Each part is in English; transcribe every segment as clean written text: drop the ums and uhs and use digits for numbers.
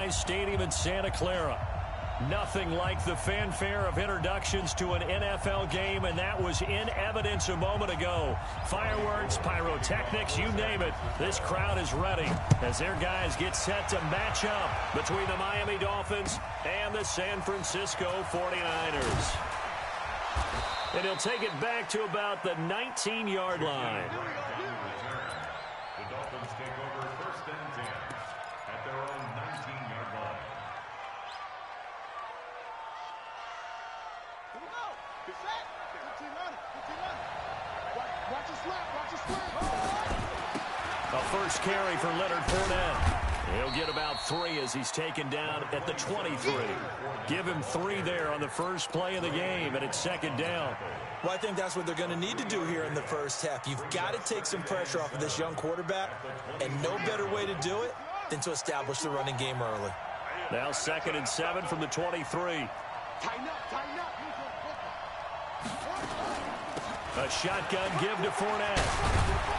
Levi's Stadium in Santa Clara. Nothing like the fanfare of introductions to an NFL game, and that was in evidence a moment ago. Fireworks, pyrotechnics, you name it. This crowd is ready as their guys get set to match up between the Miami Dolphins and the San Francisco 49ers. And he'll take it back to about the 19-yard line. The Dolphins take over 1st and 10 at their own 19-yard line. Here we go. Get set. 15 running. 15 running. Watch your slap. Watch your slap. A first carry for Leonard Fournette. He'll get about 3 as he's taken down at the 23. Give him 3 there on the first play of the game, and it's 2nd down. Well, I think that's what they're going to need to do here in the first half. You've got to take some pressure off of this young quarterback, and no better way to do it than to establish the running game early. Now 2nd and 7 from the 23. Tighten up. Tighten up. A shotgun give to Fournette.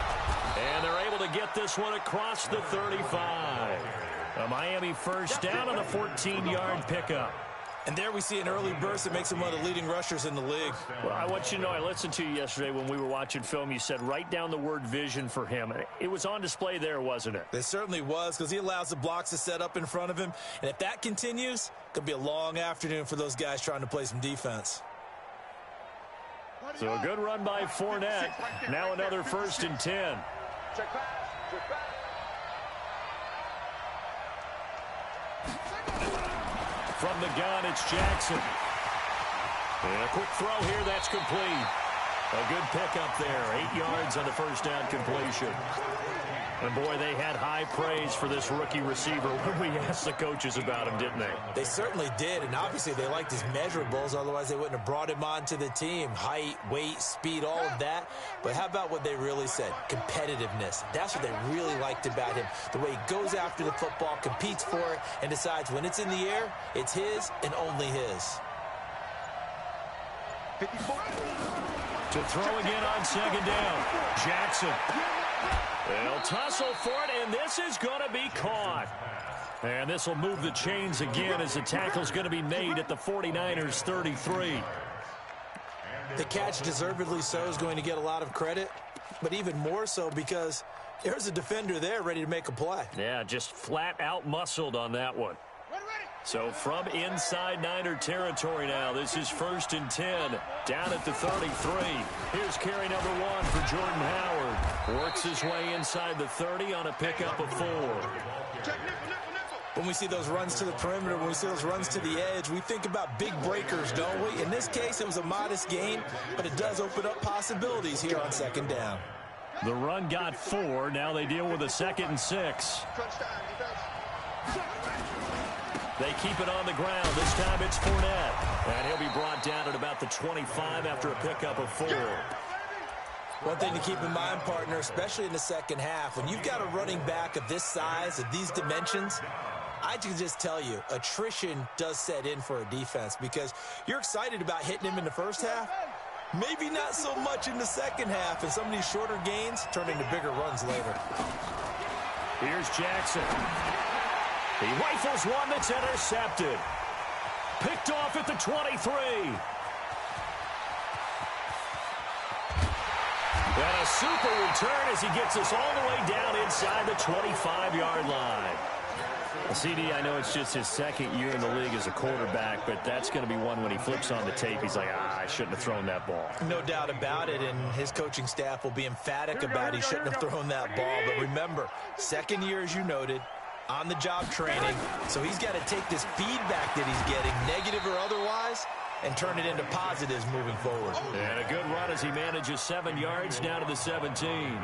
And they're able to get this one across the 35. A Miami first down on a 14-yard pickup. And there we see an early burst that makes him one of the leading rushers in the league. Well, I want you to know, I listened to you yesterday when we were watching film. You said write down the word vision for him. It was on display there, wasn't it? It certainly was, because he allows the blocks to set up in front of him. And if that continues, it could be a long afternoon for those guys trying to play some defense. So a good run by Fournette. Now another 1st and 10. Check back. Check back. From the gun, it's Jackson. And a quick throw here, that's complete. A good pickup there. 8 yards on the first down completion. And, boy, they had high praise for this rookie receiver when we asked the coaches about him, didn't they? They certainly did, and obviously they liked his measurables. Otherwise, they wouldn't have brought him onto the team. Height, weight, speed, all of that. But how about what they really said? Competitiveness. That's what they really liked about him. The way he goes after the football, competes for it, and decides when it's in the air, it's his and only his. 54. To throw again on 2nd down. Jackson. They'll tussle for it, and this is going to be caught. And this will move the chains again as the tackle's going to be made at the 49ers 33. The catch, deservedly so, is going to get a lot of credit, but even more so because there's a defender there ready to make a play. Yeah, just flat out muscled on that one. So from inside Niner territory now, this is 1st and 10, down at the 33. Here's carry number 1 for Jordan Howard. Works his way inside the 30 on a pickup of 4. When we see those runs to the perimeter, when we see those runs to the edge, we think about big breakers, don't we? In this case, it was a modest gain, but it does open up possibilities here on 2nd down. The run got 4. Now they deal with a 2nd and 6. They keep it on the ground. This time it's Fournette. And he'll be brought down at about the 25 after a pickup of 4. One thing to keep in mind, partner, especially in the second half, when you've got a running back of this size, of these dimensions, I can just tell you, attrition does set in for a defense because you're excited about hitting him in the first half. Maybe not so much in the second half, and some of these shorter gains turn into bigger runs later. Here's Jackson. He rifles one that's intercepted. Picked off at the 23. And a super return as he gets us all the way down inside the 25-yard line. CD, I know it's just his 2nd year in the league as a quarterback, but that's going to be one when he flips on the tape. He's like, I shouldn't have thrown that ball. No doubt about it, and his coaching staff will be emphatic about he shouldn't have thrown that ball. But remember, 2nd year, as you noted, on-the-job training. So he's got to take this feedback that he's getting, negative or otherwise, and turn it into positives moving forward. And a good run as he manages 7 yards down to the 17.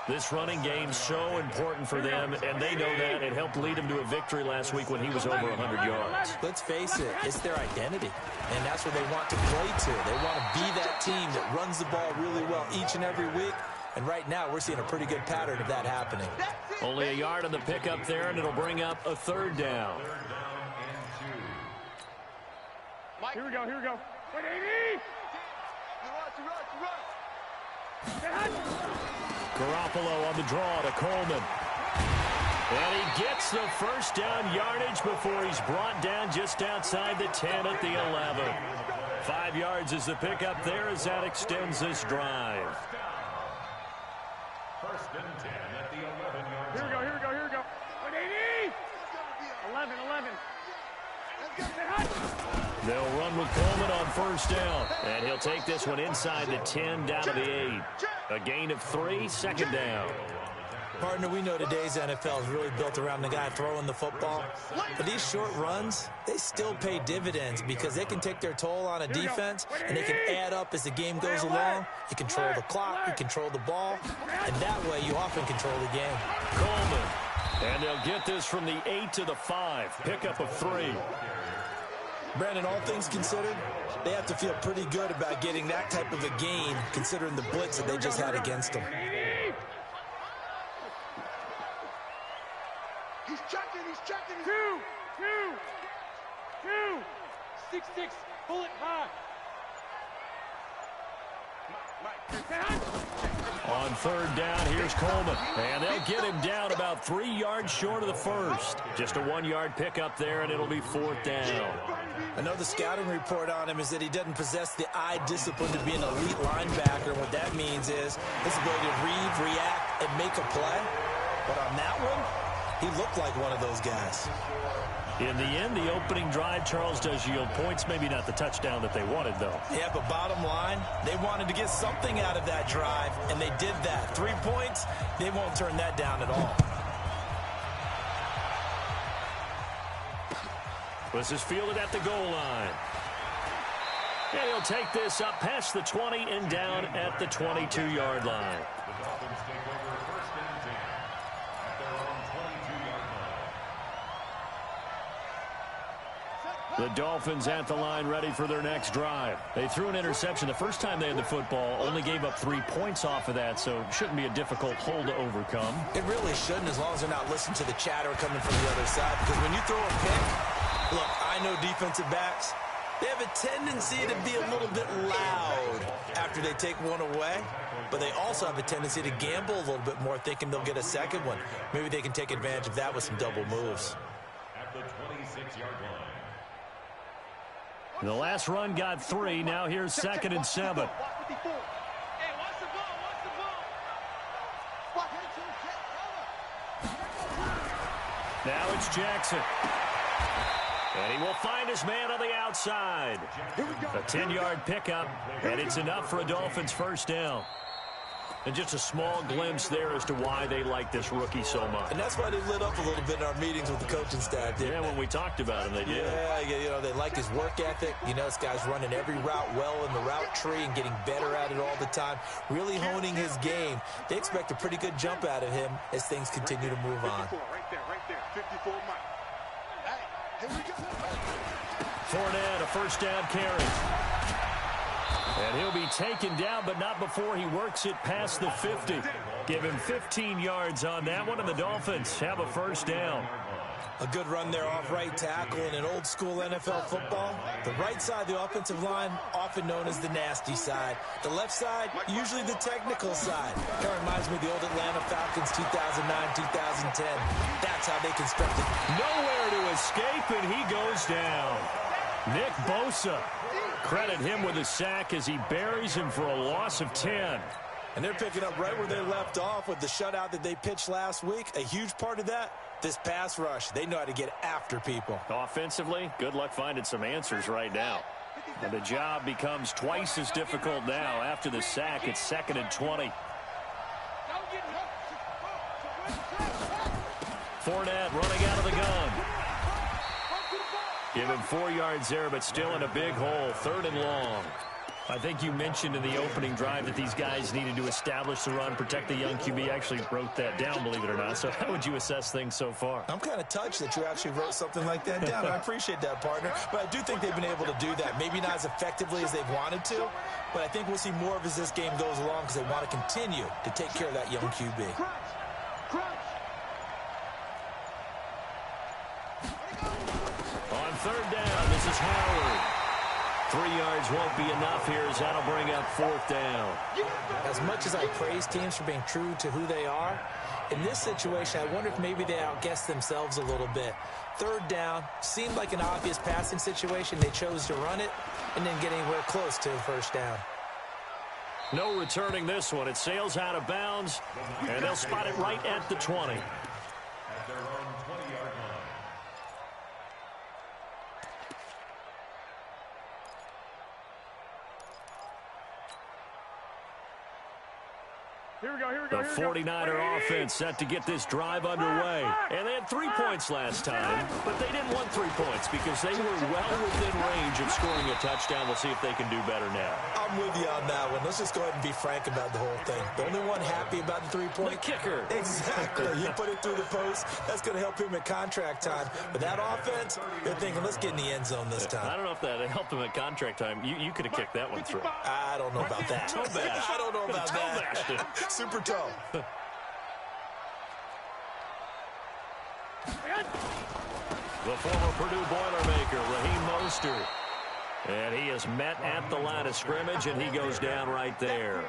This running game's so important for them, and they know that. It helped lead him to a victory last week when he was over 100 yards. Let's face it, it's their identity, and that's what they want to play to. They want to be that team that runs the ball really well each and every week, and right now we're seeing a pretty good pattern of that happening. Only a yard on the pickup there, and it'll bring up a 3rd down. Here we go. Here we go. Wait, 80. Garoppolo on the draw to Coleman. And he gets the first down yardage before he's brought down just outside the 10 at the 11. 5 yards is the pickup there as that extends this drive. First and 10 at the 11-yard line. Here we go. 11. They'll run with Coleman on first down. And he'll take this one inside the 10 down to the 8. A gain of 3, second down. Partner, we know today's NFL is really built around the guy throwing the football. But these short runs, they still pay dividends because they can take their toll on a defense, and they can add up as the game goes along. You control the clock, you control the ball, and that way you often control the game. Coleman. And they'll get this from the 8 to the 5. Pickup of 3. Brandon, all things considered, they have to feel pretty good about getting that type of a gain considering the blitz that they just had against them. He's checking. 6-6, pull it high. On third down, here's Coleman. And they'll get him down about 3 yards short of the first. Just a 1-yard pickup there, and it'll be fourth down. I know the scouting report on him is that he doesn't possess the eye discipline to be an elite linebacker. And what that means is his ability to read, react, and make a play. But on that one, he looked like one of those guys. In the end, the opening drive, Charles, does yield points. Maybe not the touchdown that they wanted, though. Yeah, but bottom line, they wanted to get something out of that drive, and they did that. 3 points, they won't turn that down at all. This is fielded at the goal line. And he'll take this up past the 20 and down at the 22-yard line. The Dolphins take over first and 10 at their own 22-yard line. The Dolphins at the line ready for their next drive. They threw an interception the first time they had the football, only gave up 3 points off of that, so shouldn't be a difficult hole to overcome. It really shouldn't, as long as they're not listening to the chatter coming from the other side, because when you throw a pick, look, I know defensive backs, they have a tendency to be a little bit loud after they take one away, but they also have a tendency to gamble a little bit more, thinking they'll get a second one. Maybe they can take advantage of that with some double moves. At the 26-yard line. The last run got 3. Now here's second and 7. Now it's Jackson. And he will find his man on the outside. A 10-yard pickup, and it's enough for a Dolphins first down. And just a small glimpse there as to why they like this rookie so much. And that's why they lit up a little bit in our meetings with the coaching staff, didn't they? When we talked about him, they did. Yeah, you know, they like his work ethic. You know, this guy's running every route well in the route tree and getting better at it all the time, really honing his game. They expect a pretty good jump out of him as things continue to move on. 54, right there. 54 miles. Hey, here we go. Fournette, a first down carry. And he'll be taken down, but not before he works it past the 50. Give him 15 yards on that one, and the Dolphins have a first down. A good run there off right tackle in an old-school NFL football. The right side of the offensive line, often known as the nasty side. The left side, usually the technical side. That reminds me of the old Atlanta Falcons 2009-2010. That's how they constructed. Nowhere to escape, and he goes down. Nick Bosa. Credit him with a sack as he buries him for a loss of 10. And they're picking up right where they left off with the shutout that they pitched last week. A huge part of that, this pass rush. They know how to get after people. Offensively, good luck finding some answers right now. And the job becomes twice as difficult now. After the sack, it's second and 20. Fournette running out of the gun. Give him 4 yards there, but still in a big hole. Third and long. I think you mentioned in the opening drive that these guys needed to establish the run, protect the young QB. I actually wrote that down, believe it or not. So how would you assess things so far? I'm kind of touched that you actually wrote something like that down. I appreciate that, partner. But I do think they've been able to do that. Maybe not as effectively as they've wanted to, but I think we'll see more of as this game goes along because they want to continue to take care of that young QB. On third down, this is Howard. 3 yards won't be enough here as that'll bring up fourth down. As much as I praise teams for being true to who they are, In this situation, I wonder if maybe they outguessed themselves a little bit. Third down, seemed like an obvious passing situation. They chose to run it and didn't get anywhere close to a first down. No returning this one. It sails out of bounds, and they'll spot it right at the 20. At their own 20-yard line. The 49er offense set to get this drive underway. And they had 3 points last time, but they didn't want 3 points because they were well within range of scoring a touchdown. We'll see if they can do better now. I'm with you on that one. Let's just go ahead and be frank about the whole thing. The only one happy about the 3-point? The kicker. Exactly. You put it through the post. That's going to help him at contract time. But that offense, they're thinking, let's get in the end zone this time. I don't know if that helped him at contract time. You could have kicked that one through. I don't know about that. Toe bash. I don't know about that. Super toe. The former Purdue Boilermaker, Raheem Mostert. And he is met at the line of scrimmage, and he goes down right there.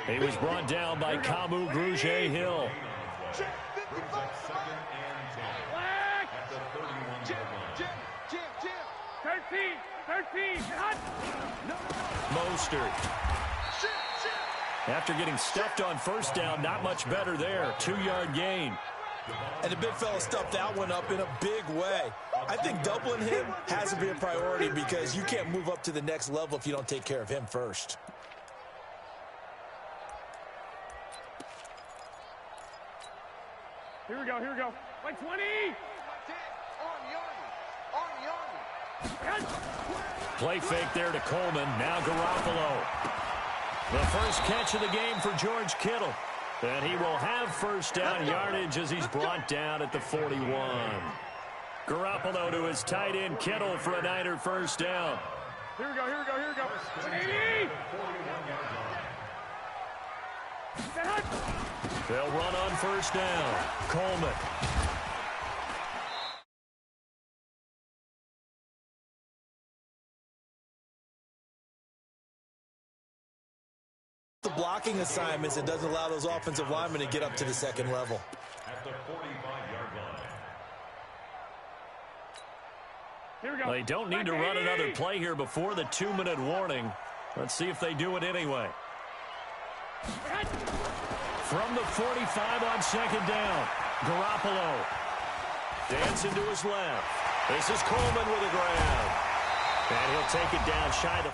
He was brought down by Kamu Grugier-Hill. Brings up 2nd and 10 at the 31-yard line. 13. Mostert. After getting stuffed on first down, not much better there. 2-yard gain. And the big fella stuffed that one up in a big way. I think doubling him has to be a priority because you can't move up to the next level if you don't take care of him first. Here we go. Like 20. Play fake there to Coleman. Now Garoppolo. The first catch of the game for George Kittle. And he will have first down yardage as he's brought down at the 41. Garoppolo to his tight end Kittle for a Niner first down. Here we go. 80. They'll run on first down. Coleman. The blocking assignments, it doesn't allow those offensive linemen to get up to the second level. At the 45-yard line. Here we go. They don't need to run another play here before the 2-minute warning. Let's see if they do it anyway. From the 45 on second down, Garoppolo. Dancing to his left. This is Coleman with a grab. And he'll take it down shy of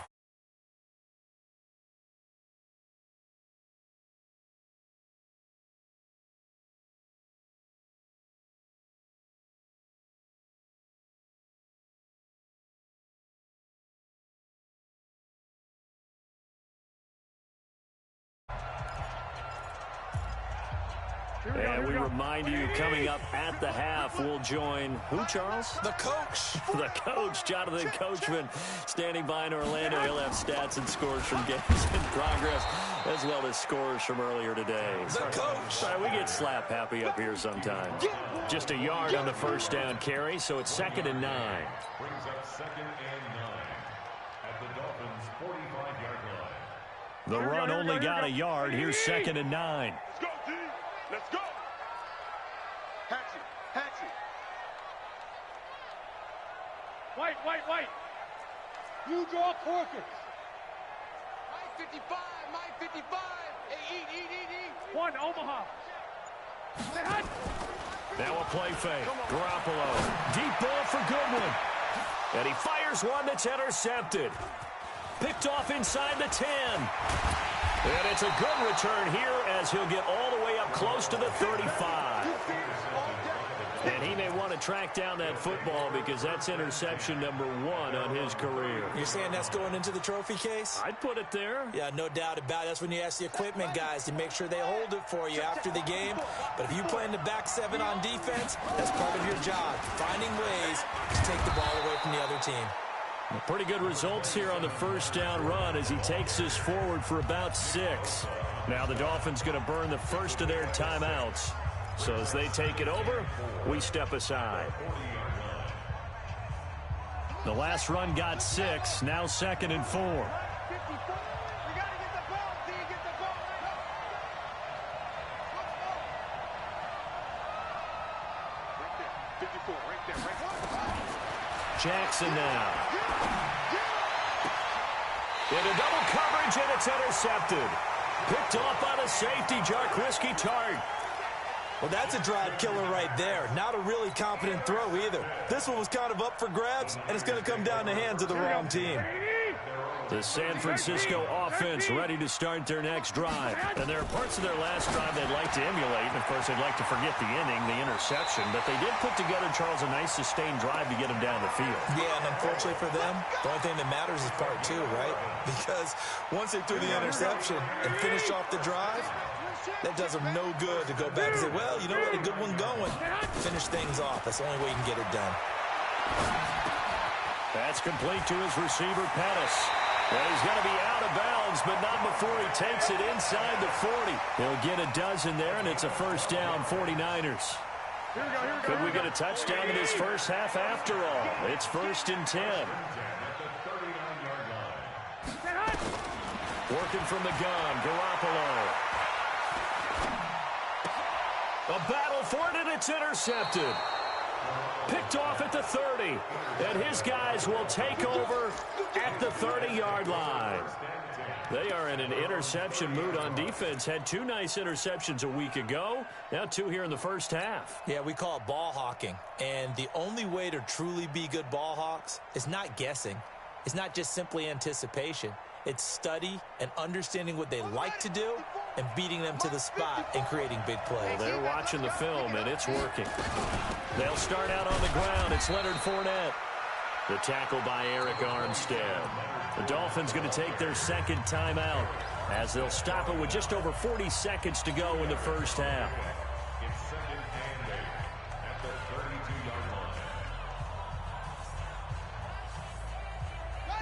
And we remind you, coming up at the half, we'll join who, Charles? The coach. The coach, Jonathan Coachman, standing by in Orlando. He'll have stats and scores from games in progress, as well as scores from earlier today. The coach. Sorry, we get slap happy up here sometimes. Just a yard on the first down carry, so it's 2nd and 9. Brings up 2nd and 9 at the Dolphins' 45-yard line. The run only got a yard. Here's 2nd and 9. Let's go, D. Let's go. Hatchet. White. You draw Corkins. Mike 55. Hey, eat. One, Omaha. Now a play fake. Garoppolo. Deep ball for Goodwin. And he fires one that's intercepted. Picked off inside the 10. And it's a good return here as he'll get all the way up close to the 35. And he may want to track down that football because that's interception number 1 on his career. You're saying that's going into the trophy case? I'd put it there. Yeah, no doubt about it. That's when you ask the equipment guys to make sure they hold it for you after the game. But if you play in the back 7 on defense, that's part of your job. Finding ways to take the ball away from the other team. Pretty good results here on the first down run as he takes this forward for about 6. Now the Dolphins going to burn the first of their timeouts. So as they take it over, we step aside. The last run got 6, now 2nd and 4. Jackson now. Into double coverage, and it's intercepted. Picked off by the safety, Jaquiski Tartt. Well, that's a drive killer right there. Not a really confident throw either. This one was kind of up for grabs, and it's going to come down the hands of the wrong team. The San Francisco offense ready to start their next drive. And there are parts of their last drive they'd like to emulate. And, of course, they'd like to forget the inning, the interception. But they did put together, Charles, a nice sustained drive to get them down the field. Yeah, and unfortunately for them, the only thing that matters is part two, right? Because once they threw the interception and finished off the drive, that does them no good to go back and say, well, you know what, a good one going. Finish things off. That's the only way you can get it done. That's complete to his receiver, Pettis. And he's going to be out of bounds, but not before he takes it inside the 40. He'll get a dozen there, and it's a first down, 49ers. Could we get a touchdown in this first half after all? It's 1st and 10. Working from the gun, Garoppolo. A battle for it, and it's intercepted. Picked off at the 30, and his guys will take over at the 30-yard line. They are in an interception mood on defense. Had 2 nice interceptions a week ago. Now 2 here in the first half. Yeah, we call it ball hawking. And the only way to truly be good ball hawks is not guessing. It's not just simply anticipation. It's study and understanding what they like to do and beating them to the spot and creating big plays. Well, they're watching the film, and it's working. They'll start out on the ground. It's Leonard Fournette. The tackle by Eric Armstead. The Dolphins going to take their second timeout as they'll stop it with just over 40 seconds to go in the first half. It's 2nd and 8 at the 32-yard line.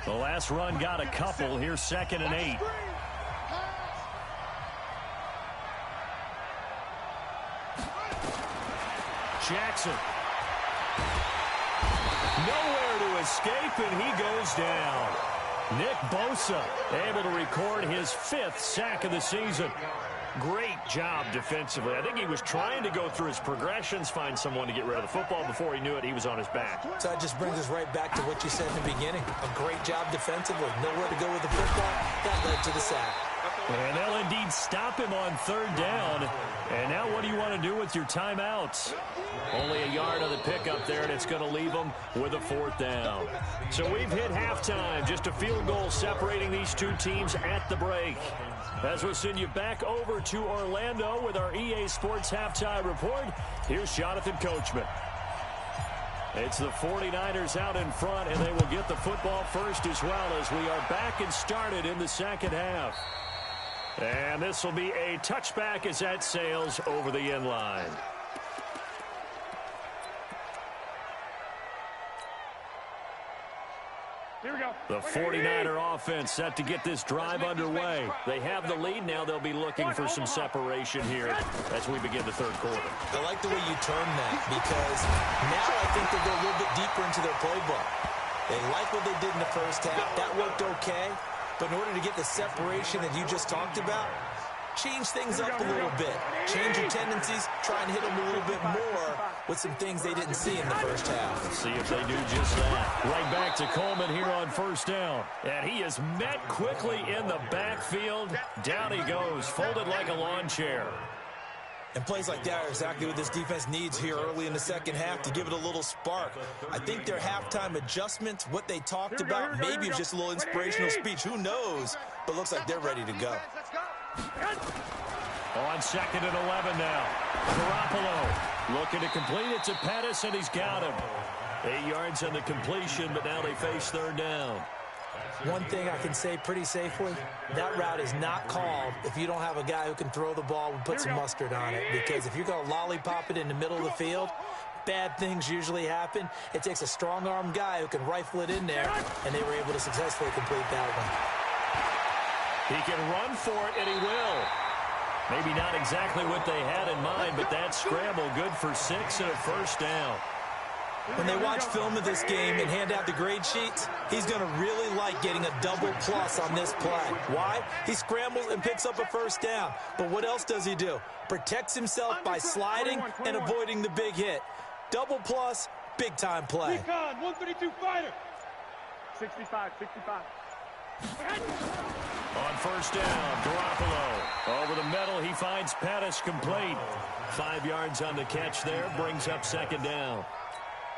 The last run got a couple. Here's 2nd and 8. Jackson. Nowhere to escape, and he goes down. Nick Bosa able to record his 5th sack of the season. Great job defensively. I think he was trying to go through his progressions, find someone to get rid of the football. Before he knew it, he was on his back. So that just brings us right back to what you said in the beginning. A great job defensively. Nowhere to go with the football. That led to the sack. And they'll indeed stop him on 3rd down. And now what do you want to do with your timeouts? Only a yard on the pickup there, and it's going to leave them with a 4th down. So we've hit halftime. Just a field goal separating these 2 teams at the break. As we'll send you back over to Orlando with our EA Sports Halftime Report, here's Jonathan Coachman. It's the 49ers out in front, and they will get the football first as well as we are back and started in the second half. And this will be a touchback as that sails over the end line. Here we go. The 49er offense set to get this drive underway. They have the lead. Now they'll be looking for some separation here as we begin the 3rd quarter. I like the way you term that because now I think they'll go a little bit deeper into their playbook. They like what they did in the first half. That worked okay. But in order to get the separation that you just talked about, change things up a little bit. Change your tendencies. Try and hit them a little bit more with some things they didn't see in the first half. Let's see if they do just that. Right back to Coleman here on 1st down. And he is met quickly in the backfield. Down he goes, folded like a lawn chair. And plays like that are exactly what this defense needs here early in the second half to give it a little spark. I think their halftime adjustments, what they talked about, maybe it's just a little inspirational speech. Who knows? But looks like they're ready to go. On 2nd and 11 now. Garoppolo looking to complete it to Pettis, and he's got him. 8 yards on the completion, but now they face 3rd down. One thing I can say pretty safely, that route is not called if you don't have a guy who can throw the ball and put some mustard on it. Because if you're going to lollipop it in the middle of the field, bad things usually happen. It takes a strong-arm guy who can rifle it in there, and they were able to successfully complete that one. He can run for it, and he will. Maybe not exactly what they had in mind, but that scramble good for 6 and a 1st down. When they watch film of this game and hand out the grade sheets, he's going to really like getting a double plus on this play. Why? He scrambles and picks up a 1st down. But what else does he do? Protects himself by sliding and avoiding the big hit. Double plus, Big-time play. Recon, 132 fighter. 65. On first down, Garoppolo. Over the middle, he finds Pettis complete. 5 yards on the catch there, brings up second down.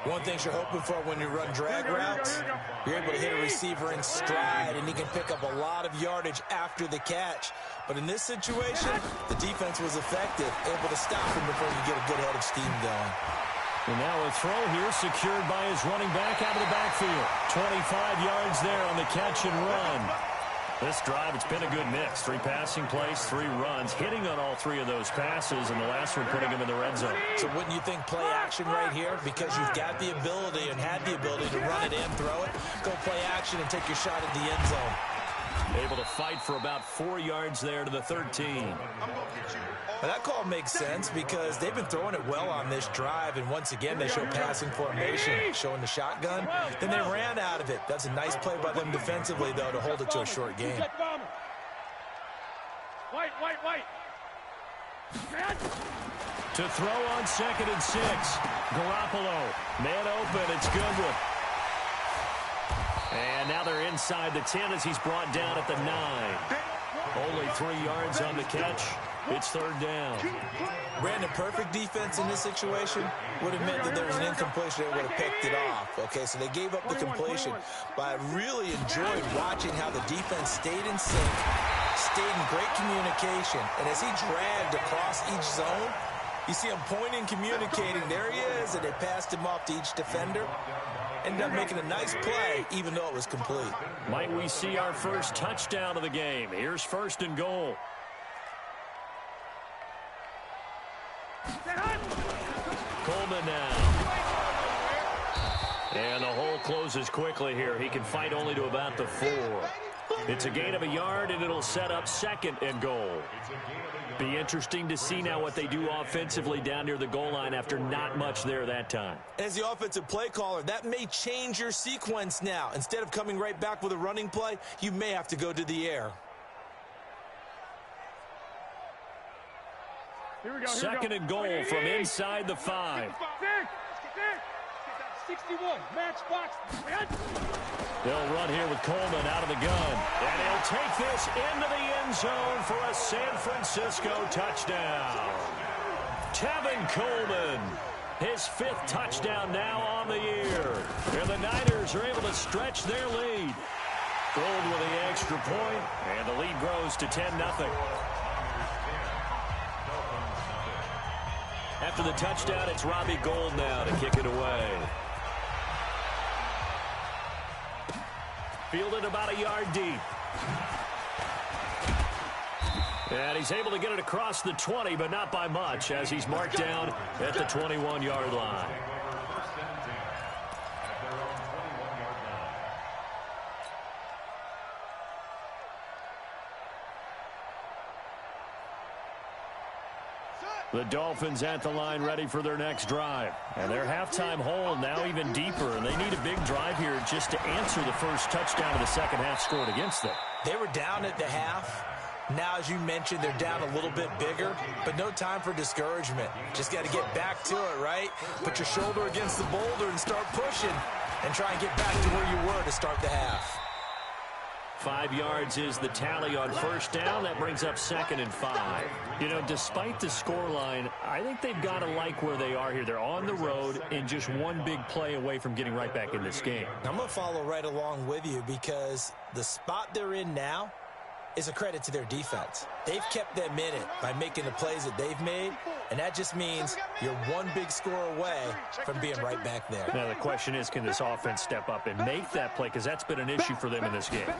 One thing you're hoping for when you run drag routes, you're able to hit a receiver in stride, and he can pick up a lot of yardage after the catch. But in this situation, the defense was effective, able to stop him before you get a good head of steam going. And now a throw here secured by his running back out of the backfield. 25 yards there on the catch and run. This drive, it's been a good mix. 3 passing plays, 3 runs, hitting on all 3 of those passes, and the last one putting him in the red zone. So wouldn't you think play action right here? Because you've got the ability and had the ability to run it in, throw it, go play action, and take your shot at the end zone. Able to fight for about 4 yards there to the 13. Well, that call makes sense because they've been throwing it well on this drive, and once again they show passing formation, showing the shotgun. Then they ran out of it. That's a nice play by them defensively, though, to hold it to a short game. White. To throw on 2nd and 6. Garoppolo, man open, it's Goodwin. And now they're inside the 10 as he's brought down at the 9. Only 3 yards on the catch. It's third down. Brandon, perfect defense in this situation would have meant that there was an incompletion. They would have picked it off. Okay, so they gave up the completion. But I really enjoyed watching how the defense stayed in sync, stayed in great communication. And as he dragged across each zone, you see him pointing, communicating. There he is, and they passed him off to each defender. Ended up making a nice play, even though it was complete. Might we see our first touchdown of the game? Here's 1st and goal. Coleman now. And the hole closes quickly here. He can fight only to about the 4. It's a gain of a yard, and it'll set up 2nd and goal. Be interesting to see now what they do offensively down near the goal line after not much there that time. As the offensive play caller, that may change your sequence now. Instead of coming right back with a running play, you may have to go to the air. 2nd and goal from inside the 5. 61, match box. They'll run here with Coleman out of the gun. And he'll take this into the end zone for a San Francisco touchdown. Tevin Coleman, his 5th touchdown now on the year. And the Niners are able to stretch their lead. Gold with the extra point, and the lead grows to 10-0. After the touchdown, it's Robbie Gould now to kick it away. Fielded about a yard deep. And he's able to get it across the 20, but not by much, as he's marked down at the 21-yard line. The Dolphins at the line ready for their next drive. And their halftime hole now even deeper, and they need a big drive here just to answer the first touchdown of the second half scored against them. They were down at the half. Now, as you mentioned, they're down a little bit bigger, but no time for discouragement. Just got to get back to it, right? Put your shoulder against the boulder and start pushing and try and get back to where you were to start the half. 5 yards is the tally on first down. That brings up 2nd and 5. You know, despite the scoreline, I think they've got to like where they are here. They're on the road and just one big play away from getting right back in this game. I'm going to follow right along with you because the spot they're in now is a credit to their defense. They've kept them in it by making the plays that they've made, and that just means you're one big score away from being right back there. Now the question is, can this offense step up and make that play? Because that's been an issue for them in this game.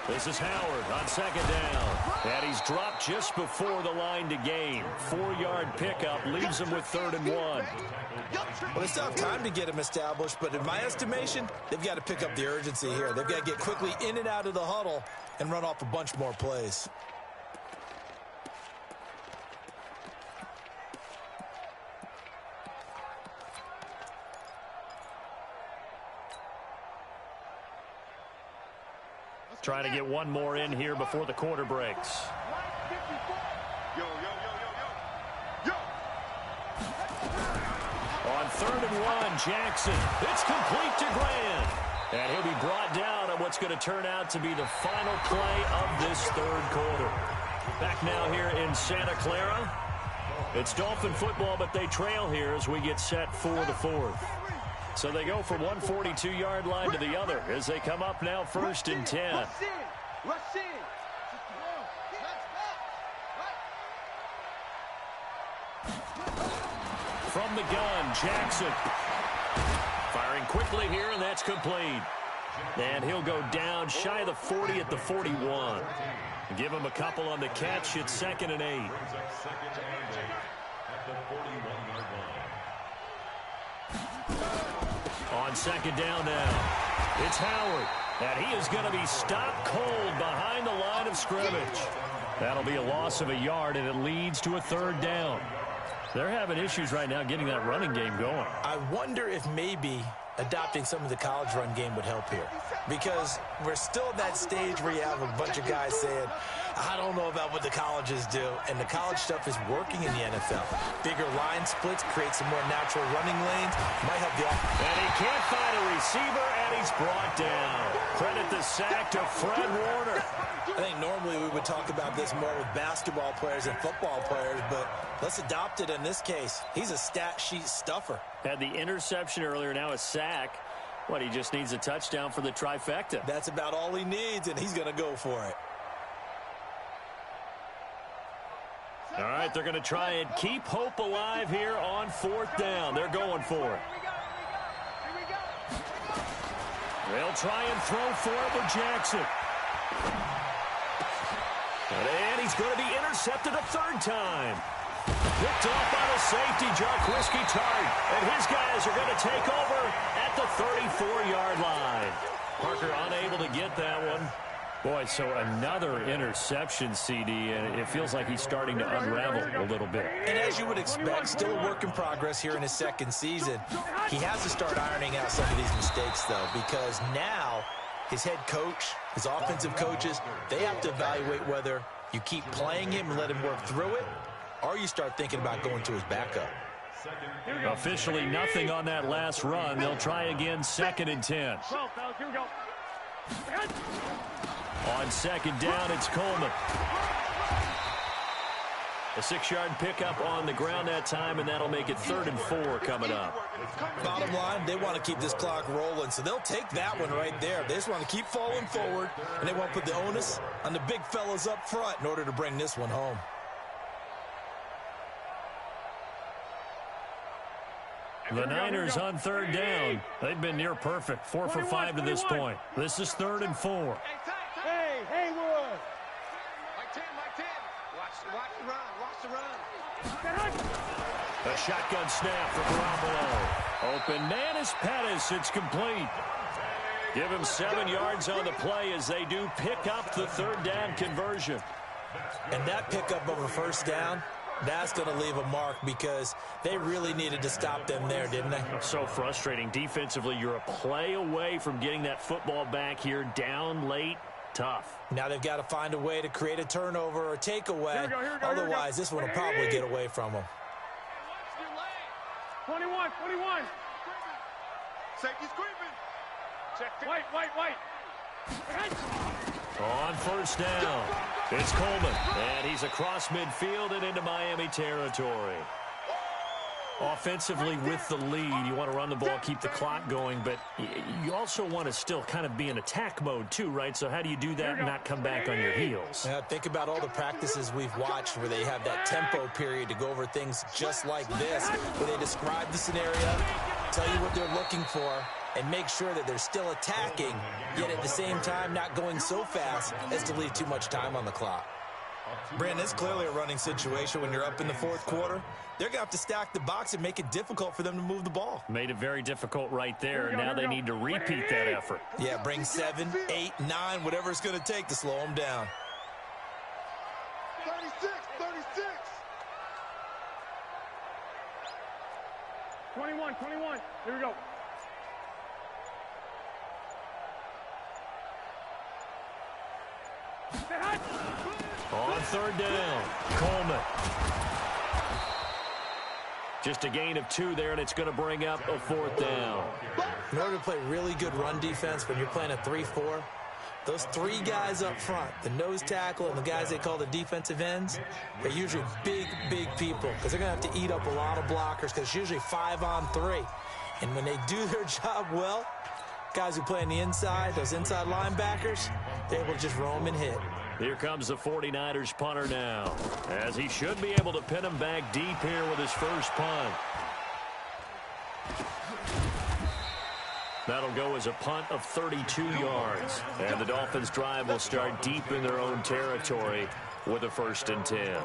This is Howard on 2nd down. And he's dropped just before the line to gain. 4-yard pickup leaves him with 3rd and 1. Well, they still have time to get him established, but in my estimation, they've got to pick up the urgency here. They've got to get quickly in and out of the huddle and run off a bunch more plays. Trying to get one more in here before the quarter breaks. On 3rd and 1. Jackson. It's complete to Grant. And he'll be brought down on what's going to turn out to be the final play of this 3rd quarter. Back now here in Santa Clara. It's Dolphin football, but they trail here as we get set for the 4th. So they go from one 42-yard line to the other as they come up now 1st and 10. Rush in. From the gun, Jackson. Firing quickly here, and that's complete. And he'll go down shy of the 40 at the 41. Give him a couple on the catch. It's 2nd and 8. On 2nd down now, it's Howard. And he is going to be stopped cold behind the line of scrimmage. That'll be a loss of a yard, and it leads to a 3rd down. They're having issues right now getting that running game going. I wonder if maybe adopting some of the college run game would help here. Because we're still at that stage where you have a bunch of guys saying, I don't know about what the colleges do. And the college stuff is working in the NFL. Bigger line splits, create some more natural running lanes. Might help the offense. And he can't find a receiver, and he's brought down. Credit the sack to Fred Warner. I think normally we would talk about this more with basketball players and football players, but let's adopt it in this case. He's a stat sheet stuffer. Had the interception earlier, now a sack. What, he just needs a touchdown for the trifecta. That's about all he needs, and he's going to go for it. All right, they're going to try and keep hope alive here on 4th down. They're going for it. They'll try and throw for it with Jackson. And he's going to be intercepted a 3rd time. Picked off by the safety, Jarquiski Tartt. And his guys are going to take over at the 34-yard line. Parker unable to get that one. Boy, so another interception, CD, and it feels like he's starting to unravel a little bit. And as you would expect, still a work in progress here in his 2nd season. He has to start ironing out some of these mistakes, though, because now his head coach, his offensive coaches, they have to evaluate whether you keep playing him and let him work through it, or you start thinking about going to his backup. Officially nothing on that last run. They'll try again, 2nd and 10. Here we go. On 2nd down, it's Coleman. A 6-yard pickup on the ground that time, and that'll make it 3rd and 4 coming up. Bottom line, they want to keep this clock rolling, so they'll take that one right there. They just want to keep falling forward, and they want to put the onus on the big fellas up front in order to bring this one home. The Niners on 3rd down. They've been near perfect, 4 for 5 to this point. This is 3rd and 4. Hey, Haywood. Mike 10. Watch the run. A shotgun snap for Garoppolo. Open man is Pettis. It's complete. Give him 7 yards on the play as they do pick up the 3rd down conversion. And that pickup of a 1st down, that's going to leave a mark because they really needed to stop them there, didn't they? So frustrating. Defensively, you're a play away from getting that football back here down late. Tough. Now they've got to find a way to create a turnover or a takeaway. Here we go. Otherwise, this one will probably get away from them. 21. Safety's creeping. Check it. White. On 1st down, it's Coleman. And he's across midfield and into Miami territory. Offensively with the lead, you want to run the ball, keep the clock going, but you also want to still kind of be in attack mode too, right? So how do you do that and not come back on your heels? Think about all the practices we've watched where they have that tempo period to go over things just like this, where they describe the scenario, tell you what they're looking for, and make sure that they're still attacking, yet at the same time not going so fast as to leave too much time on the clock. Brandon, it's clearly a running situation when you're up in the 4th quarter. They're going to have to stack the box and make it difficult for them to move the ball. Made it very difficult right there. Now they need to repeat that effort. Yeah, bring 7, 8, 9, whatever it's going to take to slow them down. 36. 21. Here we go. On 3rd down, Coleman. Just a gain of 2 there, and it's going to bring up a 4th down. In order to play really good run defense when you're playing a 3-4, those 3 guys up front, the nose tackle and the guys they call the defensive ends, they're usually big, big people because they're going to have to eat up a lot of blockers because it's usually 5-on-3. And when they do their job well, guys who play on the inside, those inside linebackers, they're able to just roam and hit. Here comes the 49ers punter now, as he should be able to pin him back deep here with his first punt. That'll go as a punt of 32 yards. And the Dolphins' drive will start deep in their own territory with a 1st and 10.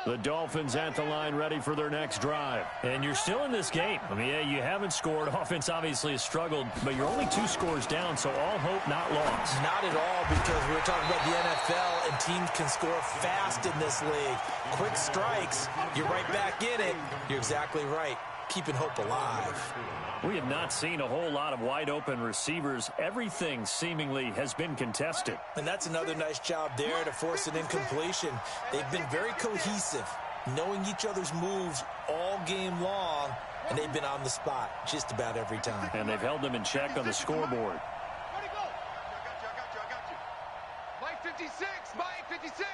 The Dolphins at the line ready for their next drive. And you're still in this game. I mean, yeah, you haven't scored. Offense obviously has struggled, but you're only 2 scores down, so all hope not lost. Not at all, because we were talking about the NFL, and teams can score fast in this league. Quick strikes, you're right back in it. You're exactly right. Keeping hope alive. We have not seen a whole lot of wide-open receivers. Everything seemingly has been contested. And that's another nice job there to force an incompletion. They've been very cohesive, knowing each other's moves all game long, and they've been on the spot just about every time. And they've held them in check on the scoreboard. Where'd he go? I got you. Mike 56, Mike 56.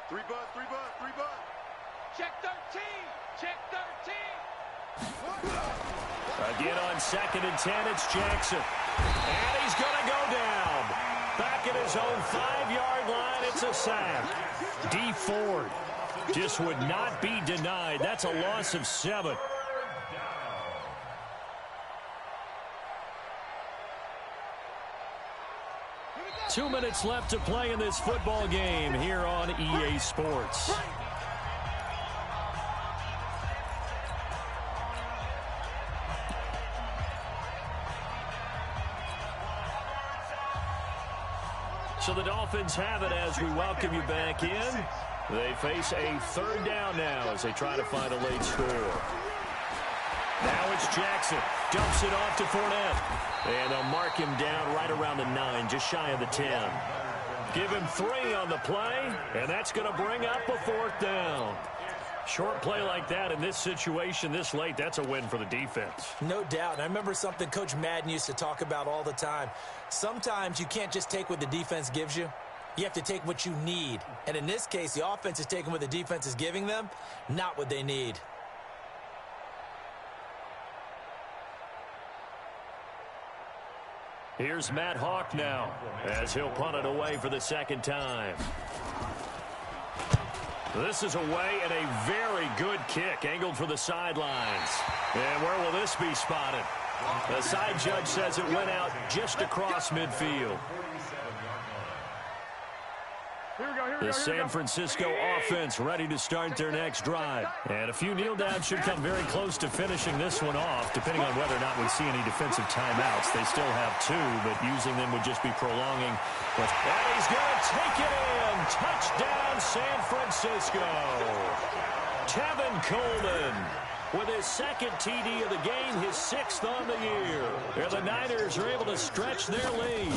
3 bud. Check 13, check 13. Again on 2nd and 10, it's Jackson. And he's going to go down. Back at his own 5-yard line, it's a sack. Dee Ford just would not be denied. That's a loss of 7. Two minutes left to play in this football game here on EA Sports. So the Dolphins have it as we welcome you back in. They face a 3rd down now as they try to find a late score. Now it's Jackson. Dumps it off to Fournette. And they'll mark him down right around the 9, just shy of the 10. Give him 3 on the play, and that's going to bring up a 4th down. Short play like that in this situation this late, that's a win for the defense. No doubt. And I remember something Coach Madden used to talk about all the time. Sometimes you can't just take what the defense gives you. You have to take what you need. And in this case, the offense is taking what the defense is giving them, not what they need. Here's Matt Hawk now as he'll punt it away for the 2nd time. This is away and a very good kick angled for the sidelines. And where will this be spotted? The side judge says it went out just across midfield. The San Francisco offense ready to start their next drive. And a few kneel downs should come very close to finishing this one off, depending on whether or not we see any defensive timeouts. They still have 2, but using them would just be prolonging. And he's going to take it in. Touchdown, San Francisco. Tevin Coleman with his 2nd TD of the game, his 6th on the year. And the Niners are able to stretch their lead.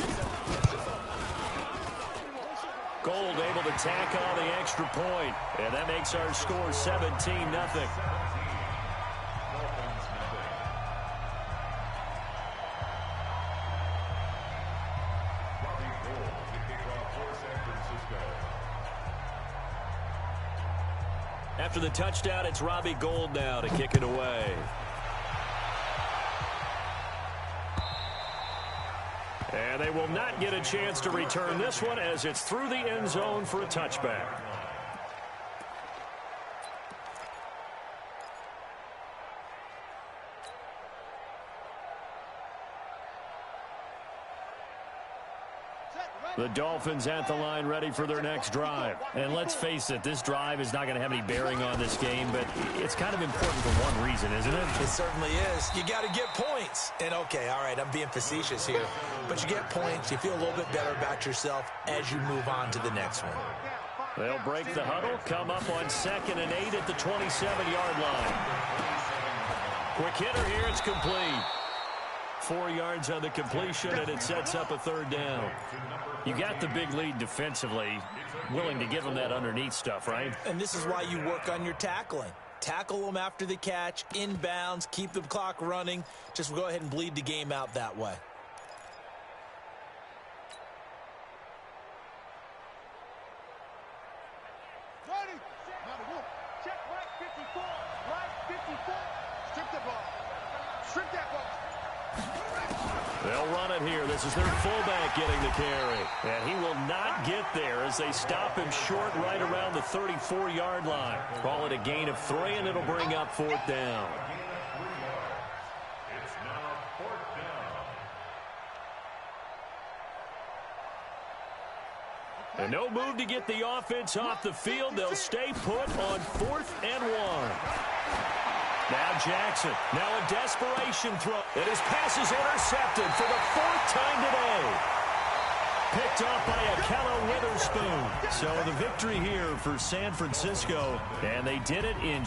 Gold able to tack on the extra point, and that makes our score 17-0. After the touchdown, it's Robbie Gould now to kick it away. And they will not get a chance to return this one as it's through the end zone for a touchback. The Dolphins at the line ready for their next drive. And let's face it, this drive is not going to have any bearing on this game, but it's kind of important for one reason, isn't it? It certainly is. You got to get points. And okay, all right, I'm being facetious here. But you get points, you feel a little bit better about yourself as you move on to the next one. They'll break the huddle, come up on 2nd and 8 at the 27-yard line. Quick hitter here, it's complete. 4 yards on the completion, and it sets up a third down. You got the big lead defensively, willing to give them that underneath stuff, right? And this is why you work on your tackling. Tackle them after the catch, inbounds, keep the clock running. Just go ahead and bleed the game out that way. Check right 54. Right 54. Strip the ball. Strip that ball. They'll run it here. This is their fullback getting the carry. And he will not get there as they stop him short right around the 34-yard line. Call it a gain of 3, and it'll bring up 4th down. It's now 4th down. And no move to get the offense off the field. They'll stay put on 4th and 1. Now Jackson. Now a desperation throw. And his pass is intercepted for the 4th time today. Picked off by Ahkello Witherspoon. So the victory here for San Francisco. And they did it in